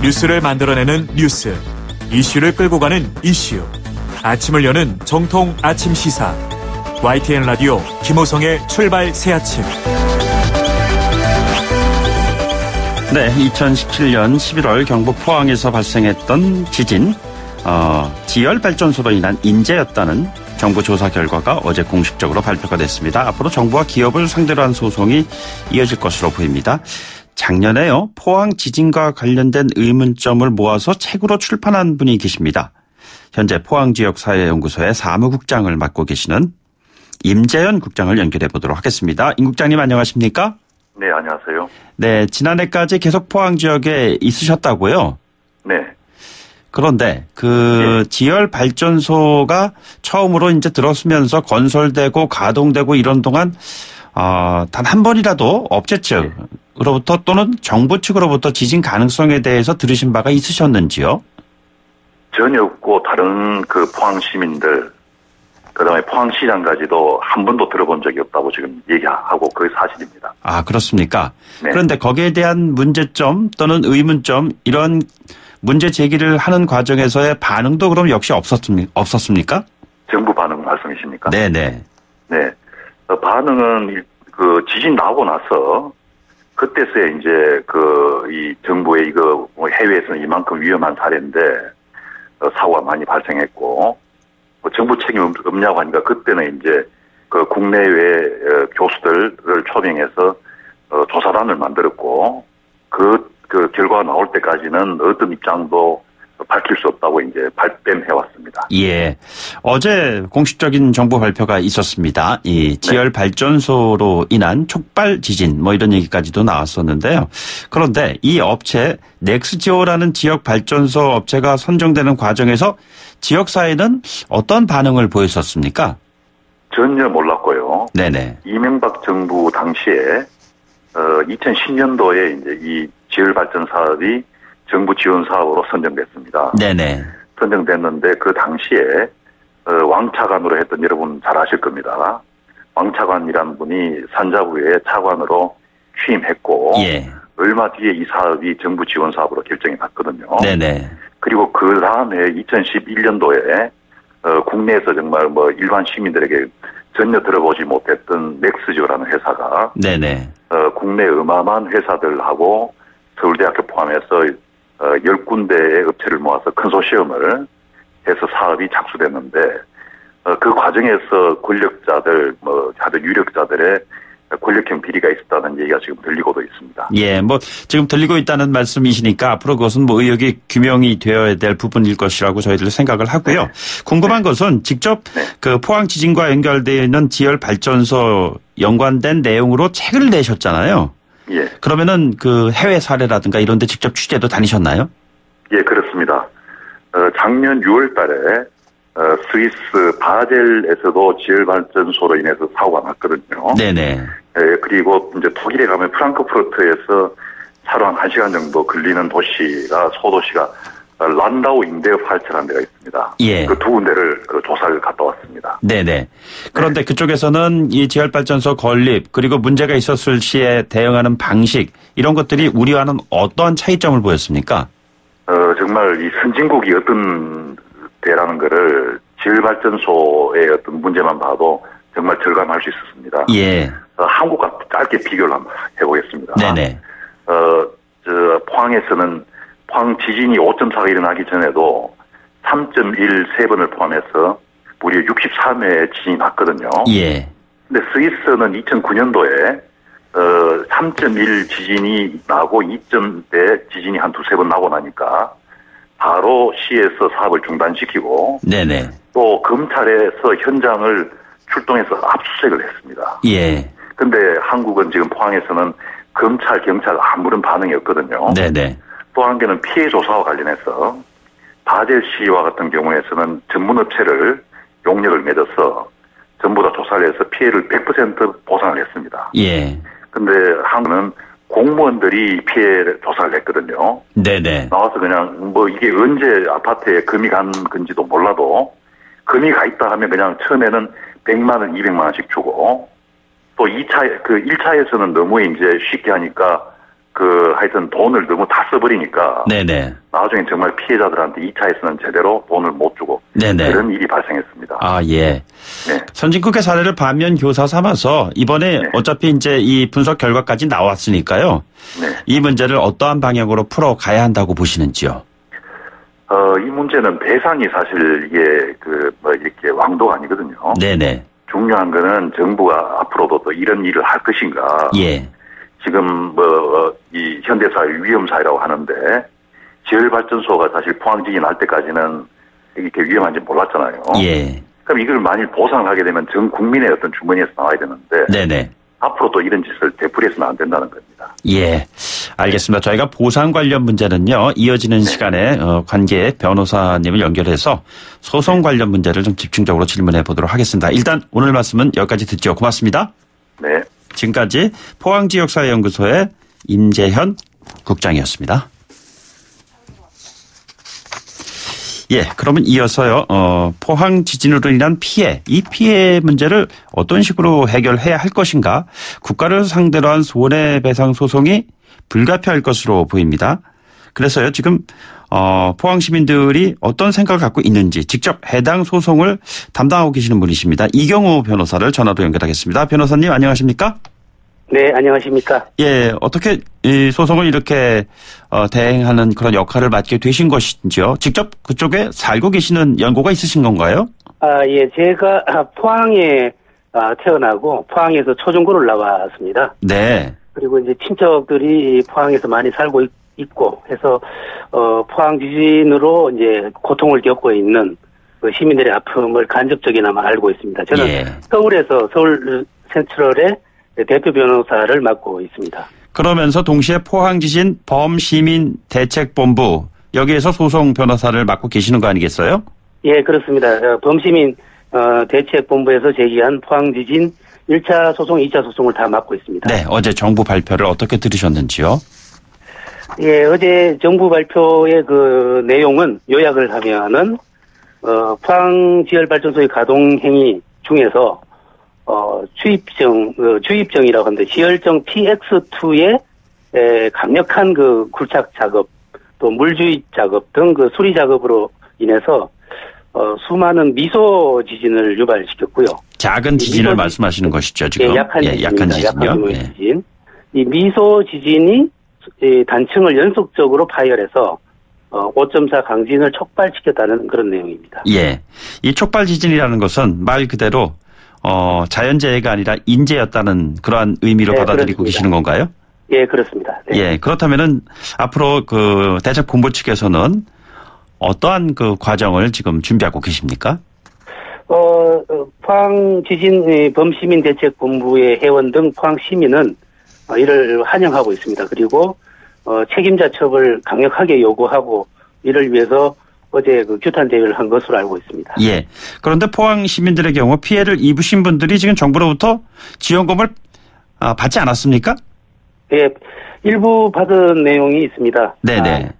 뉴스를 만들어내는 뉴스, 이슈를 끌고 가는 이슈. 아침을 여는 정통 아침 시사. YTN 라디오 김호성의 출발 새 아침. 네, 2017년 11월 경북 포항에서 발생했던 지진, 지열발전소로 인한 인재였다는 정부 조사 결과가 어제 공식적으로 발표가 됐습니다. 앞으로 정부와 기업을 상대로 한 소송이 이어질 것으로 보입니다. 작년에요, 포항 지진과 관련된 의문점을 모아서 책으로 출판한 분이 계십니다. 현재 포항지역사회연구소의 사무국장을 맡고 계시는 임재현 국장을 연결해 보도록 하겠습니다. 임 국장님 안녕하십니까? 네, 안녕하세요. 네, 지난해까지 계속 포항 지역에 있으셨다고요? 네. 그런데 지열 발전소가 처음으로 이제 들어서면서 건설되고 가동되고 이런 동안 단 한 번이라도 업체 측으로부터 또는 정부 측으로부터 지진 가능성에 대해서 들으신 바가 있으셨는지요? 전혀 없고 다른 포항 시민들, 그다음에 포항시장까지도 한 번도 들어본 적이 없다고 지금 얘기하고 그게 사실입니다. 아, 그렇습니까? 네. 그런데 거기에 대한 문제점 또는 의문점 이런 문제 제기를 하는 과정에서의 반응도 그럼 역시 없었습니까? 정부 반응 말씀이십니까? 네네. 네. 반응은 지진 나고 나서 그때서야 이제 이 정부의 해외에서는 이만큼 위험한 사례인데 사고가 많이 발생했고 정부 책임 없냐고 하니까 그때는 이제 국내외 교수들을 초빙해서 조사단을 만들었고 그 결과가 나올 때까지는 어떤 입장도 밝힐 수 없다고 이제 발뺌해왔습니다. 예. 어제 공식적인 정부 발표가 있었습니다. 이 지열 발전소로 인한 촉발 지진 이런 얘기까지도 나왔었는데요. 그런데 이 업체 넥스지오라는 지역 발전소 업체가 선정되는 과정에서 지역사회는 어떤 반응을 보였었습니까? 전혀 몰랐고요. 네네. 이명박 정부 당시에 2010년도에 이제 이 지열 발전 사업이 정부 지원 사업으로 선정됐습니다. 네네. 선정됐는데 그 당시에 왕차관으로 했던 여러분 잘 아실 겁니다. 왕차관이란 분이 산자부의 차관으로 취임했고 얼마 뒤에 이 사업이 정부 지원 사업으로 결정이 났거든요. 네네. 그리고 그 다음에 2011년도에 국내에서 정말 일반 시민들에게 전혀 들어보지 못했던 넥스지오라는 회사가 네네. 국내 어마어마한 회사들하고 서울대학교 포함해서 10군데의 업체를 모아서 컨소시엄을 해서 사업이 착수됐는데 그 과정에서 권력자들, 다들 유력자들의 권력형 비리가 있었다는 얘기가 지금 들리고도 있습니다. 예, 지금 들리고 있다는 말씀이시니까 앞으로 그것은 의혹이 규명이 되어야 될 부분일 것이라고 저희들 생각을 하고요. 네. 궁금한 것은 직접 포항 지진과 연결되어 있는 지열 발전소 연관된 내용으로 책을 내셨잖아요. 예. 그러면은 해외 사례라든가 이런 데 직접 취재도 다니셨나요? 예, 그렇습니다. 작년 6월 달에 스위스 바젤에서도 지열발전소로 인해서 사고가 났거든요. 네네. 예, 그리고 이제 독일에 가면 프랑크푸르트에서 차로 한 1시간 정도 걸리는 소도시가 란다우 인데어팔츠라는 데가 있습니다. 예. 그 두 군데를 조사를 갔다 왔습니다. 네네. 그런데 그쪽에서는 이 지열발전소 건립 그리고 문제가 있었을 시에 대응하는 방식 이런 것들이 우리와는 어떠한 차이점을 보였습니까? 정말 이 선진국이 어떤 데라는 거를 지열발전소의 어떤 문제만 봐도 정말 절감할 수 있었습니다. 예. 한국과 짧게 비교를 한번 해보겠습니다. 네네. 포항에서는 포항 지진이 5.4가 일어나기 전에도 3.1 세 번을 포함해서 무려 63회의 지진이 났거든요. 예. 근데 스위스는 2009년도에 3.1 지진이 나고 2.대 지진이 한 두세 번 나고 나니까 바로 시에서 사업을 중단시키고 네네. 또 검찰에서 현장을 출동해서 압수수색을 했습니다. 예. 근데 한국은 지금 포항에서는 검찰, 경찰 아무런 반응이 없거든요. 네네. 또 한 개는 피해 조사와 관련해서 바젤시와 같은 경우에서는 전문업체를 용역을 맺어서 전부 다 조사를 해서 피해를 100% 보상을 했습니다. 예. 근데 한국은 공무원들이 피해 조사를 했거든요. 네네. 나와서 그냥 이게 언제 아파트에 금이 간 건지도 몰라도 금이 가 있다 하면 그냥 처음에는 100만 원, 200만 원씩 주고 또 1차에서는 너무 이제 쉽게 하니까 하여튼 돈을 너무 다 써버리니까. 네네. 나중에 정말 피해자들한테 2차에서는 제대로 돈을 못 주고. 네네. 그런 일이 발생했습니다. 아, 예. 네. 선진국의 사례를 반면 교사 삼아서 이번에 네. 어차피 이제 이 분석 결과까지 나왔으니까요. 네. 이 문제를 어떠한 방향으로 풀어가야 한다고 보시는지요? 이 문제는 배상이 사실 이게 이렇게 왕도가 아니거든요. 네네. 중요한 거는 정부가 앞으로도 또 이런 일을 할 것인가. 예. 지금 이 현대사회 위험사회라고 하는데 지열발전소가 사실 포항지진 날 때까지는 이렇게 위험한지 몰랐잖아요. 예. 그럼 이걸 만일 보상을 하게 되면 전 국민의 어떤 주머니에서 나와야 되는데. 네네. 앞으로 또 이런 짓을 되풀이해서는 안 된다는 겁니다. 예. 알겠습니다. 저희가 보상 관련 문제는요, 이어지는 네. 시간에 관계 변호사님을 연결해서 소송 관련 문제를 좀 집중적으로 질문해 보도록 하겠습니다. 일단 오늘 말씀은 여기까지 듣죠. 고맙습니다. 네. 지금까지 포항지역사회연구소의 임재현 국장이었습니다. 예, 그러면 이어서요, 포항 지진으로 인한 피해, 이 피해 문제를 어떤 식으로 해결해야 할 것인가? 국가를 상대로 한 손해배상 소송이 불가피할 것으로 보입니다. 그래서요, 지금, 포항 시민들이 어떤 생각을 갖고 있는지 직접 해당 소송을 담당하고 계시는 분이십니다. 이경우 변호사를 전화로 연결하겠습니다. 변호사님, 안녕하십니까? 네, 안녕하십니까? 예, 어떻게 이 소송을 이렇게 대행하는 그런 역할을 맡게 되신 것인지요? 직접 그쪽에 살고 계시는 연고가 있으신 건가요? 아, 예, 제가 포항에 태어나고 포항에서 초중고를 나왔습니다. 네. 그리고 이제 친척들이 포항에서 많이 살고 있고 해서 포항 지진으로 이제 고통을 겪고 있는 그 시민들의 아픔을 간접적이나마 알고 있습니다. 저는 예. 서울에서 서울 센트럴의 대표 변호사를 맡고 있습니다. 그러면서 동시에 포항지진 범시민대책본부 여기에서 소송 변호사를 맡고 계시는 거 아니겠어요? 예, 그렇습니다. 범시민 대책본부에서 제기한 포항지진 1차 소송, 2차 소송을 다 맡고 있습니다. 네, 어제 정부 발표를 어떻게 들으셨는지요? 예, 어제 정부 발표의 그 내용은 요약을 하면은 포항지열발전소의 가동 행위 중에서 주입정이라고 하는데, 지열정 TX2의 강력한 그 굴착 작업, 또 물주입 작업 등 그 수리 작업으로 인해서, 수많은 미소 지진을 유발시켰고요. 작은 지진을 말씀하시는 것이죠, 지금? 예, 약한 지진입니다. 약한 지진이요? 약한 규모의 지진. 이 미소 지진이 단층을 연속적으로 파열해서 5.4 강진을 촉발시켰다는 그런 내용입니다. 예. 이 촉발 지진이라는 것은 말 그대로 자연재해가 아니라 인재였다는 그러한 의미로 받아들이고 그렇습니다. 계시는 건가요? 예, 그렇습니다. 네. 예, 그렇다면은 앞으로 그 대책본부 측에서는 어떠한 그 과정을 지금 준비하고 계십니까? 포항 지진 범시민 대책본부의 회원 등 포항 시민은 이를 환영하고 있습니다. 그리고 책임자 처벌을 강력하게 요구하고 이를 위해서 어제 그 규탄 대회를 한 것으로 알고 있습니다. 예. 그런데 포항 시민들의 경우 피해를 입으신 분들이 지금 정부로부터 지원금을 받지 않았습니까? 예, 일부 받은 내용이 있습니다. 네네.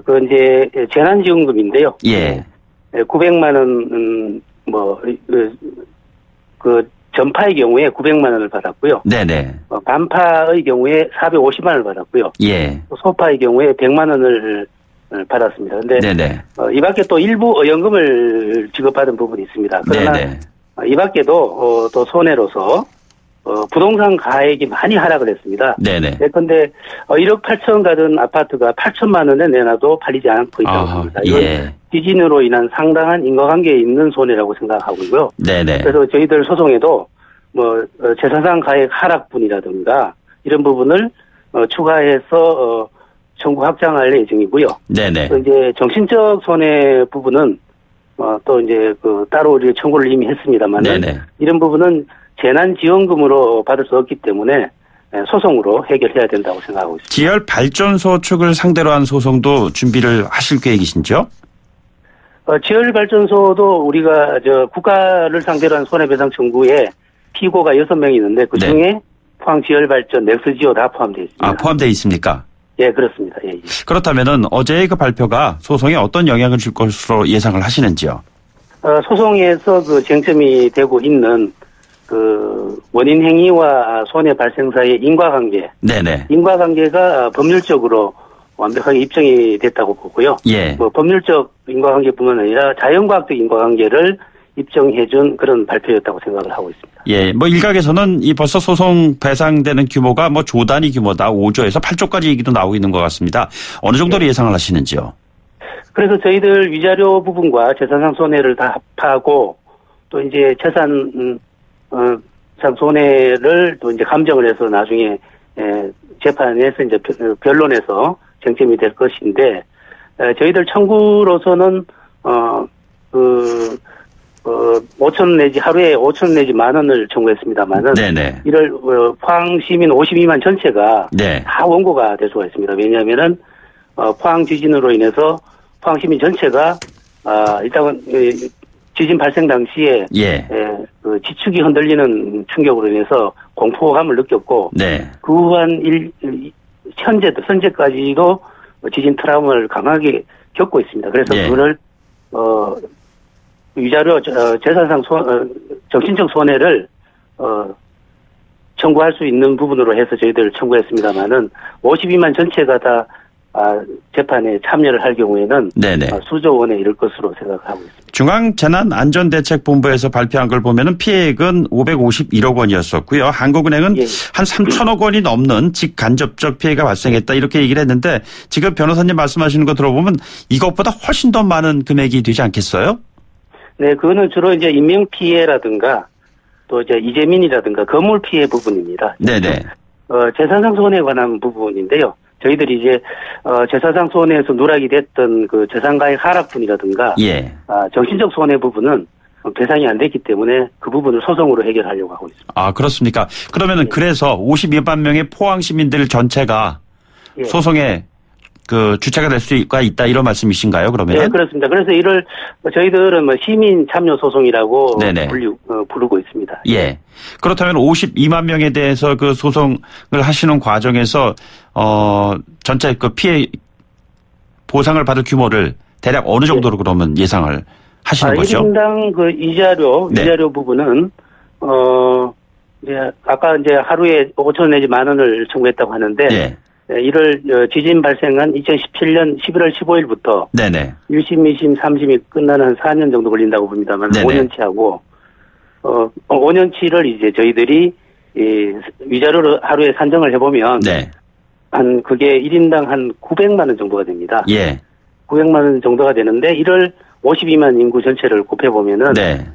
그 이제 재난지원금인데요. 예. 900만 원, 그 전파의 경우에 900만 원을 받았고요. 네네. 반파의 경우에 450만 원을 받았고요. 예. 소파의 경우에 100만 원을 받았습니다. 근데 네네. 이 밖에 또 일부 의연금을 지급받은 부분이 있습니다. 그러나 네네. 이 밖에도 또 손해로서 부동산 가액이 많이 하락을 했습니다. 네네. 그런데 1억 8천 가던 아파트가 8천만 원에 내놔도 팔리지 않고 있다고 합니다. 이건 예. 지진으로 인한 상당한 인과관계에 있는 손해라고 생각하고요. 네네. 그래서 저희들 소송에도 재산상 가액 하락분이라든가 이런 부분을 추가해서 청구 확장할 예정이고요. 네네. 또 이제 정신적 손해 부분은 또 이제 그 따로 우리 청구를 이미 했습니다만은 이런 부분은 재난지원금으로 받을 수 없기 때문에 소송으로 해결해야 된다고 생각하고 있습니다. 지열 발전소 측을 상대로 한 소송도 준비를 하실 계획이신지요? 지열 발전소도 우리가 국가를 상대로 한 손해배상 청구에 피고가 6명이 있는데 그 중에 포항 지열 발전, 넥스지오 다 포함되어 있습니다. 아, 포함되어 있습니까? 예, 그렇습니다. 예. 그렇다면은 어제의 그 발표가 소송에 어떤 영향을 줄 것으로 예상을 하시는지요? 소송에서 그 쟁점이 되고 있는 그 원인 행위와 손해 발생 사이의 인과관계. 네네. 인과관계가 법률적으로 완벽하게 입증이 됐다고 보고요. 예. 뭐 법률적 인과관계뿐만 아니라 자연과학적 인과관계를 입증해준 그런 발표였다고 생각을 하고 있습니다. 예, 뭐 일각에서는 이 벌써 소송 배상되는 규모가 뭐 조 단위 규모다 5조에서 8조까지 얘기도 나오고 있는 것 같습니다. 어느 정도로 예상을 하시는지요? 그래서 저희들 위자료 부분과 재산상 손해를 다 합하고 또 이제 재산 상 손해를 또 이제 감정을 해서 나중에 재판에서 이제 변론에서 쟁점이 될 것인데 저희들 청구로서는 5천 내지 하루에 5천 내지 10,000원을 청구했습니다만은 네네. 이를 포항 시민 52만 전체가 네. 다 원고가 될 수가 있습니다. 왜냐하면은 포항 지진으로 인해서 포항 시민 전체가 일단은 지진 발생 당시에 예. 그 지축이 흔들리는 충격으로 인해서 공포감을 느꼈고 네. 그 후한 현재까지도 지진 트라우마를 강하게 겪고 있습니다. 그래서 예. 그걸 위자료 재산상 정신적 손해를 청구할 수 있는 부분으로 해서 저희들 청구했습니다만은 52만 전체가 다 재판에 참여를 할 경우에는 네네. 수조 원에 이를 것으로 생각하고 있습니다. 중앙재난안전대책본부에서 발표한 걸 보면은 피해액은 551억 원이었었고요. 한국은행은 예. 한 3천억 원이 넘는 직간접적 피해가 발생했다 이렇게 얘기를 했는데 지금 변호사님 말씀하시는 거 들어보면 이것보다 훨씬 더 많은 금액이 되지 않겠어요? 네, 그거는 주로 이제 인명 피해라든가 또 이제 이재민이라든가 건물 피해 부분입니다. 네네. 재산상 손해에 관한 부분인데요. 저희들이 이제 재산상 손해에서 누락이 됐던 그 재산가액 하락분이라든가 예. 정신적 손해 부분은 배상이 안 됐기 때문에 그 부분을 소송으로 해결하려고 하고 있습니다. 아, 그렇습니까? 그러면은 네. 그래서 52만 명의 포항 시민들 전체가 예. 소송에 그 주체가 될 수가 있다 이런 말씀이신가요? 그러면? 네, 그렇습니다. 그래서 이를 저희들은 뭐 시민 참여 소송이라고 부르고 있습니다. 예. 그렇다면 52만 명에 대해서 그 소송을 하시는 과정에서 전체 그 피해 보상을 받을 규모를 대략 어느 정도로 네. 그러면 예상을 하시는 거죠? 1인당 그 위자료 부분은 이제 아까 이제 하루에 5천 내지 10,000원을 청구했다고 하는데. 네. 이를 지진 발생한 2017년 11월 15일부터 네네. 1심, 2심, 3심이 끝나는 한 4년 정도 걸린다고 봅니다만 5년치 하고 5년치를 이제 저희들이 위자료를 하루에 산정을 해보면 네. 한 그게 1인당 한 900만 원 정도가 됩니다. 예. 900만 원 정도가 되는데 이를 52만 인구 전체를 곱해보면은 네.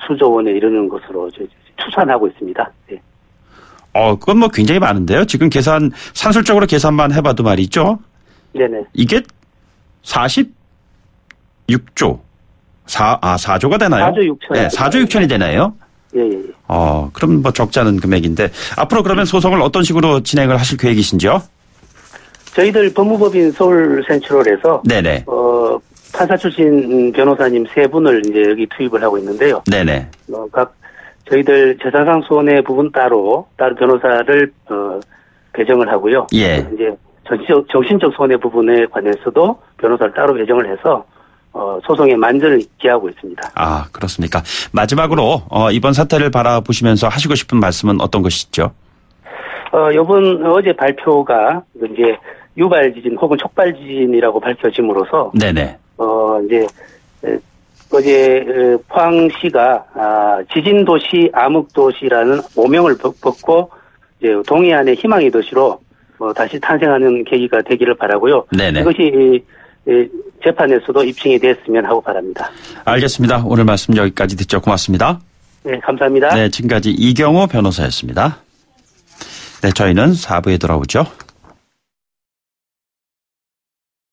수조 원에 이르는 것으로 추산하고 있습니다. 네. 그건 뭐 굉장히 많은데요. 지금 산술적으로 계산만 해봐도 말이죠. 네네. 이게 46조. 4조가 되나요? 4조 6천. 네, 4조 6천이 되나요? 예. 그럼 뭐 적지 않은 금액인데 앞으로 그러면 소송을 어떤 식으로 진행을 하실 계획이신지요? 저희들 법무법인 서울센트럴에서 네네. 판사 출신 변호사님 3분을 이제 여기 투입을 하고 있는데요. 네네. 저희들 재산상 손해 부분 따로 변호사를 배정을 하고요. 예. 이제 정신적 손해 부분에 관해서도 변호사를 따로 배정을 해서 소송에 만전을 기하고 있습니다. 아, 그렇습니까? 마지막으로 이번 사태를 바라보시면서 하시고 싶은 말씀은 어떤 것이죠? 이번 어제 발표가 이제 유발 지진 혹은 촉발 지진이라고 밝혀짐으로써 네네. 이제 어제 포항시가 지진 도시 암흑 도시라는 오명을 벗고 이제 동해안의 희망의 도시로 다시 탄생하는 계기가 되기를 바라고요. 네네. 이것이 재판에서도 입증이 됐으면 하고 바랍니다. 알겠습니다. 오늘 말씀 여기까지 듣죠. 고맙습니다. 네, 감사합니다. 네, 지금까지 이경호 변호사였습니다. 네, 저희는 4부에 돌아오죠.